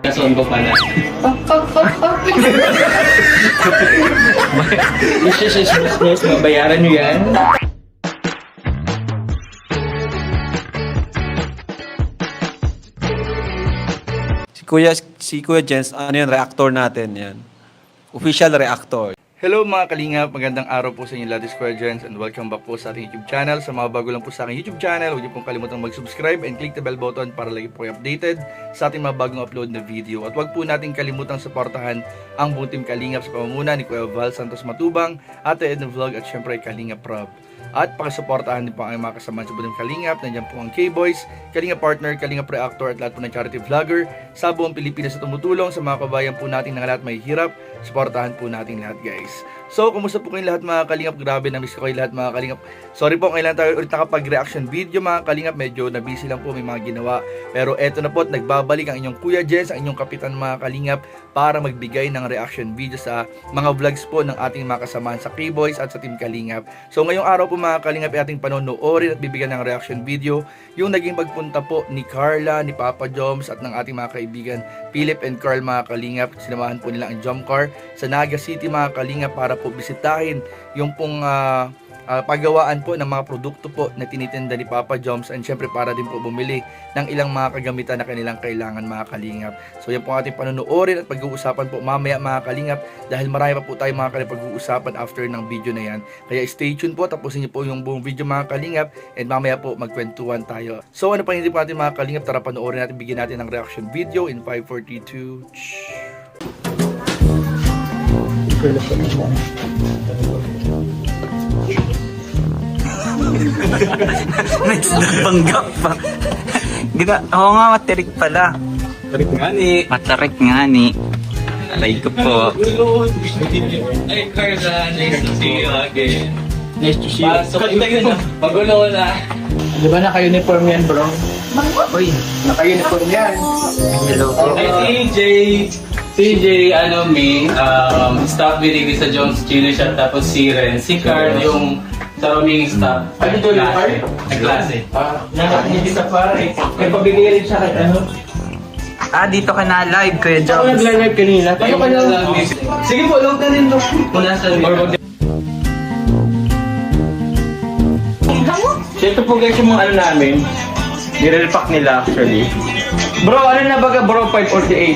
Kason ko pala. Yes, mabayaran nyo yan. Si Kuya Jens, ano yan, reactor natin yan. Official reactor. Hello mga kalingap, magandang araw po sa inyo lahat, Square Gens, and welcome back po sa ating YouTube channel. Sa mga bago lang po sa aking YouTube channel, huwag niyo pong kalimutang mag-subscribe and click the bell button para lagi po kayo updated sa ating mga bagong upload na video. At huwag po natin kalimutang suportahan ang buong team Kalingap sa pamumuno ni Kuya Val Santos Matubang, Ate Edna Vlog at syempre Kalingap Rob. At pakisuportahan din po ang mga kasamahan sa buong Kalingap. Nandiyan po ang K-Boys, Kalingap Partner, Kalingap Reactor at lahat po ng charity vlogger sa buong Pilipinas na tumutulong sa mga kabayan po natin na lahat may hirap. Suportahan po natin lahat, guys. So, kumusta po kayong lahat mga Kalingap? Grabe, na-miss ko kayo lahat mga Kalingap. Sorry po, kailan tayo ulit nakapag-reaction video mga Kalingap. Medyo na-busy lang po, may mga ginawa. Pero eto na po, nagbabalik ang inyong Kuya Jens, ang inyong kapitan mga Kalingap para magbigay ng reaction video sa mga vlogs po ng ating mga kasamahan sa K-Boys at sa Team Kalingap. So, ngayong araw po mga Kalingap ay ating panonoorin at bibigyan ng reaction video yung naging pagpunta po ni Carla, ni Papa Joms at ng ating mga kaibigan Philip and Carl mga Kalingap. Sinamahan po nila ang jump car sa Naga City mga Kalingap para po bisitahin yung pong paggawaan po ng mga produkto po na tinitinda ni Papa Joms, and syempre para din po bumili ng ilang mga kagamitan na kanilang kailangan mga Kalingap. So yan po ating panonoorin at pag-uusapan po mamaya mga Kalingap, dahil marami pa po tayo mga Kalingap pag-uusapan after ng video na yan. Kaya stay tuned po, tapusin niyo po yung buong video mga Kalingap, and mamaya po magkwentuhan tayo. So ano pa hindi po natin mga Kalingap, tara panoorin natin, bigyan natin ng reaction video in 5, 4, 3, 2. Next na panggap pa. Oo nga, matirik pala. Tarik nga ni. Matarik nga ni. Alay ko po. Ay, Carla, nice to see you again. Nice to see you. Pasok kayo na. Pagulo na. Di ba naka-uniform yan, bro? Uy, Naka-uniform yan. hello po. Ay, CJ, staff binigay sa Jones Chili Shop, tapos si Ren. Si Carl, yung sa roaming staff. Ano to, yung Carl? Nag-klase. Hindi sa pare. May pabigay rin siya kahit ano. Dito ka na live, Kuya Ako Joms. nagla-live kanina. Paano ka lang? Sige po, load na rin to. Muna sa video. So ito po guys yung mga ano namin. Nire-repack nila actually. Bro, ano na baga bro? 548.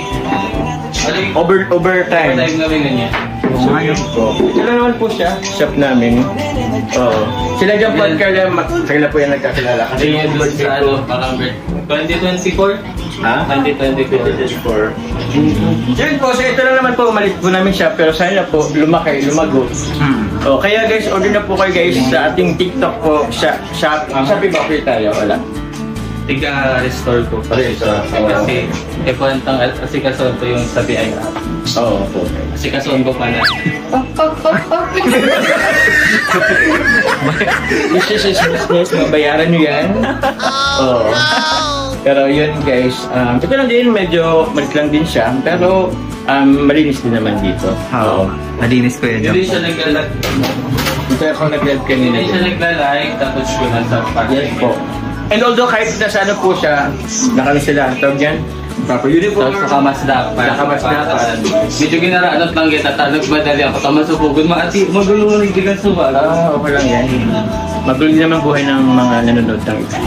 Overtime. Time namin ganyan. So yun po. Sila naman po siya. Shop namin. Oo. Sila dyan po at Carla. Sila po yan nagkakilala. Kasi Kasi yung birthday sa po. parang 2024? Ha? 2024. Yun po. So ito lang naman po. Umalit po namin siya. Pero sana po lumaki, lumago. Oh, kaya guys, order na po kayo guys sa ating TikTok po. Shopee ba kayo tayo? Wala. Tiga-restore ko pa rin siya. Kasi ipantang asikason ko yung sa BI app. Oo po. Asikason ko pa na. Yes, mabayaran nyo yan. Oo. Pero yun guys, ito lang din, medyo malit lang din siya. Pero malinis din naman dito. Oo. Malinis, Kuya Hindi Joms. siya naglalag. Ito ako nag-live kanina. Hindi siya naglalag, tapos yun ang sa Yes po. And although kahit nasa ano po siya, nakano sila, tawag yan, proper uniform. Tapos nakamasdak pa. Nakamasdapan. Medyo ginaraanot lang kita, nagmadali ako. Tamasupugod, maati, magulo ng bigan suba. Okay lang yan. Magulo din naman buhay ng mga nanonood ng ito.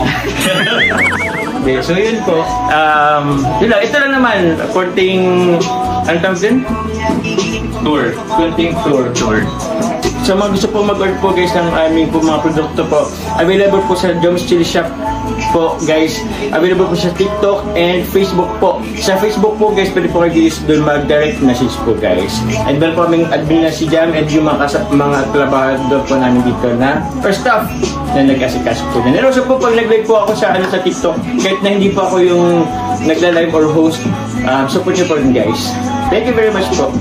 Okay, so yun po. Yun lang, ito lang naman, konting, ano tawag din? Tour. Konting tour. So mga gusto po mag-order po guys ng aming po mga produkto po, available po sa Joms Chili Shop po guys. Available po sa TikTok and Facebook po. Sa Facebook po guys, pwede po kayo doon mag-direct message po guys. And meron po kaming admin na si Jam and yung mga trabahador po namin dito na or staff na nag-asikaso po. And also po pag nag-live po ako sa sa TikTok, kahit na hindi po ako yung nagla-live or host, support niyo po rin guys. Thank you very much po.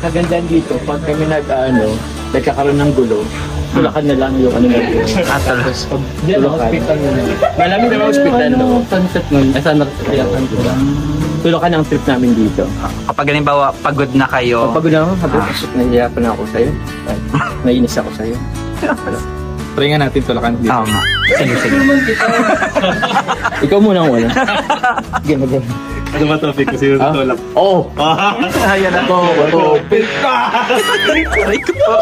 Kagandaan dito, pag kami nagkakaroon ng gulo, tulakan na lang yung ano natin. Tapos, Tulakan. Malamig naman hospital, no? Concept nun. Ay, sana kailangan ko lang. Tulakan ang trip namin dito. kapag halimbawa, pagod na kayo, Kapag na ako, nahihirapan na ako sa'yo. Naiinis ako sa'yo. Try nga natin tulakan dito. Oo nga. Sige, sige. Ikaw muna ang wala. Ginagawa. Ano ba topic ko? Sino tulak? Oo. Ayan ako. Topic. Aray ko po.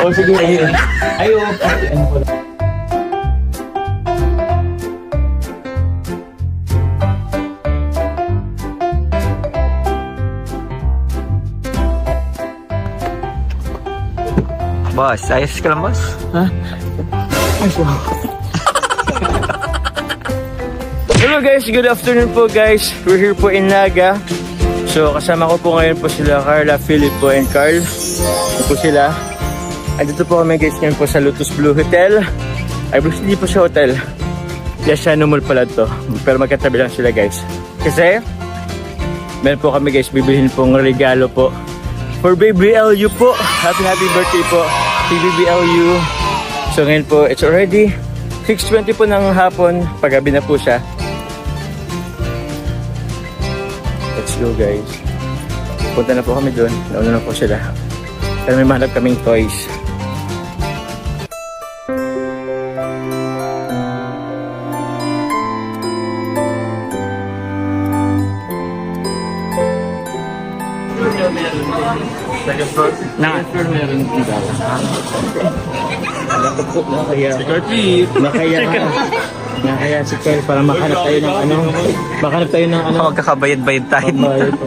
O sige, ayun. Ayun. Ano pala? Boss, ayos ka lang, boss. Hello guys, good afternoon po guys. We're here po in Naga. So kasama ko po ngayon po sila Carla, Filippo, and Carl. Ito po sila. Andito po kami guys ngayon po sa Lotus Blue Hotel. Ay, hindi po sa hotel. Yashano Mall pala to. Pero magkatabi lang sila guys. Kasi, meron po kami guys, bibilhin pong regalo po. For Baby LU po. Happy birthday po. Baby LU. So ngayon po, it's already 6:20 po ng hapon. Paggabi na po siya. Let's go guys. Punta na po kami doon. Nauna na po sila. Pero may mahanap kaming toys. Second floor meron dito. Alam ko po, nakaya. Security! Nakaya si Kel para makahanap tayo ng ano. Makahanap tayo ng ano. Magkakabayad-bayad tayo. Pambayad.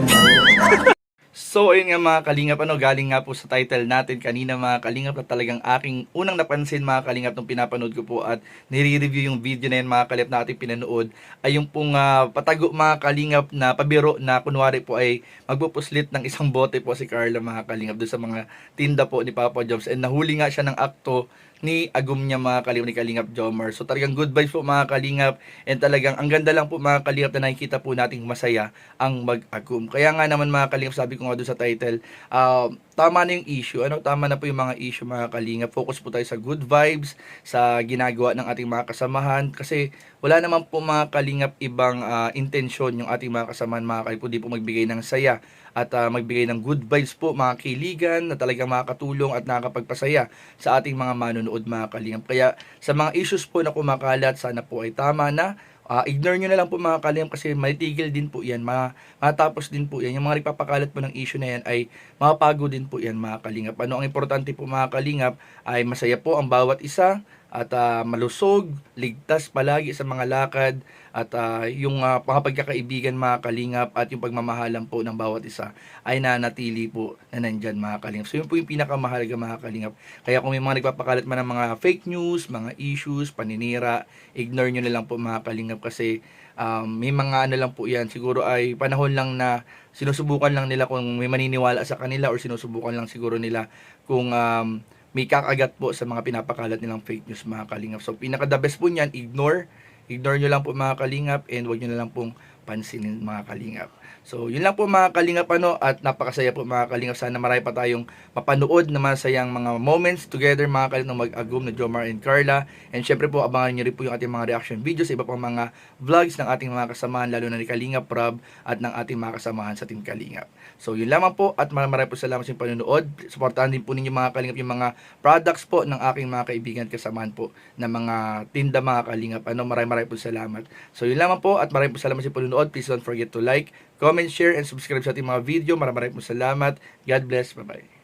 So ayun nga mga kalingap, galing nga po sa title natin kanina mga kalingap, na talagang aking unang napansin mga kalingap nung pinapanood ko po at nire-review yung video na yun mga kalingap na ating pinanood, ay yung pong patago mga kalingap na pabiro na kunwari po ay magpupuslit ng isang bote po si Carla mga kalingap doon sa mga tinda po ni Papa Jobs, and nahuli nga siya ng akto ni Agum niya mga kalingap, ni Kalingap Jomar. So talagang good vibes po mga kalingap, and talagang ang ganda lang po mga kalingap na nakikita po nating masaya ang mag-agum. Kaya nga naman mga kalingap, sabi ko nga doon sa title, tama na yung issue, tama na po yung mga issue mga kalingap. Focus po tayo sa good vibes, sa ginagawa ng ating mga kasamahan, kasi wala naman po mga kalingap ibang intensyon yung ating mga kasamahan mga kalingap, kundi po magbigay ng saya at magbigay ng good vibes po, mga kaibigan na talagang makakatulong at nakakapagpasaya sa ating mga manonood mga kalingap. Kaya sa mga issues po na kumakalat, sana po ay tama na. Ignore nyo na lang po mga kalingap, kasi maitigil din po yan, matapos din po yan. Yung mga nagpapakalat po ng issue na yan ay mapapago din po yan mga kalingap. Ano ang importante po mga kalingap ay masaya po ang bawat isa, at malusog, ligtas palagi sa mga lakad, at yung mga pagkakaibigan mga kalingap at yung pagmamahalan po ng bawat isa ay nanatili po na nandyan mga kalingap. So yun po yung pinakamahalaga mga kalingap. Kaya kung may mga nagpapakalat man ng mga fake news, mga issues, paninira, ignore nyo na lang po mga kalingap, kasi may mga ano lang po yan, siguro ay panahon lang na sinusubukan lang nila kung may maniniwala sa kanila, or sinusubukan lang siguro nila kung may kakagat po sa mga pinapakalat nilang fake news mga kalingap. So pinaka the best po niyan, ignore nyo lang po mga kalingap, and huwag nyo na lang pong pansinin mga kalingap. So yun lang po mga kalingap at napakasaya po mga kalingap. Sana marami pa tayong mapanood na masayang mga moments together mga kalingap ng mag-agum na Jomar and Carla. And syempre po abangan nyo rin po yung ating mga reaction videos sa iba pang mga vlogs ng ating mga kasamahan, lalo na ni Kalingap Rob at ng ating mga kasamahan sa Team Kalingap. So yun lamang po, at marami po salamat sa inyong panonood. Suportahan din po ninyo mga kalingap yung mga products po ng aking mga kaibigan at kasamahan po na mga tinda mga kalingap. Marami po salamat. So yun lamang po, at marami po salamat sa panonood. Please don't forget to like, comment, share, and subscribe sa ating mga video. Maraming po salamat. God bless. Bye-bye.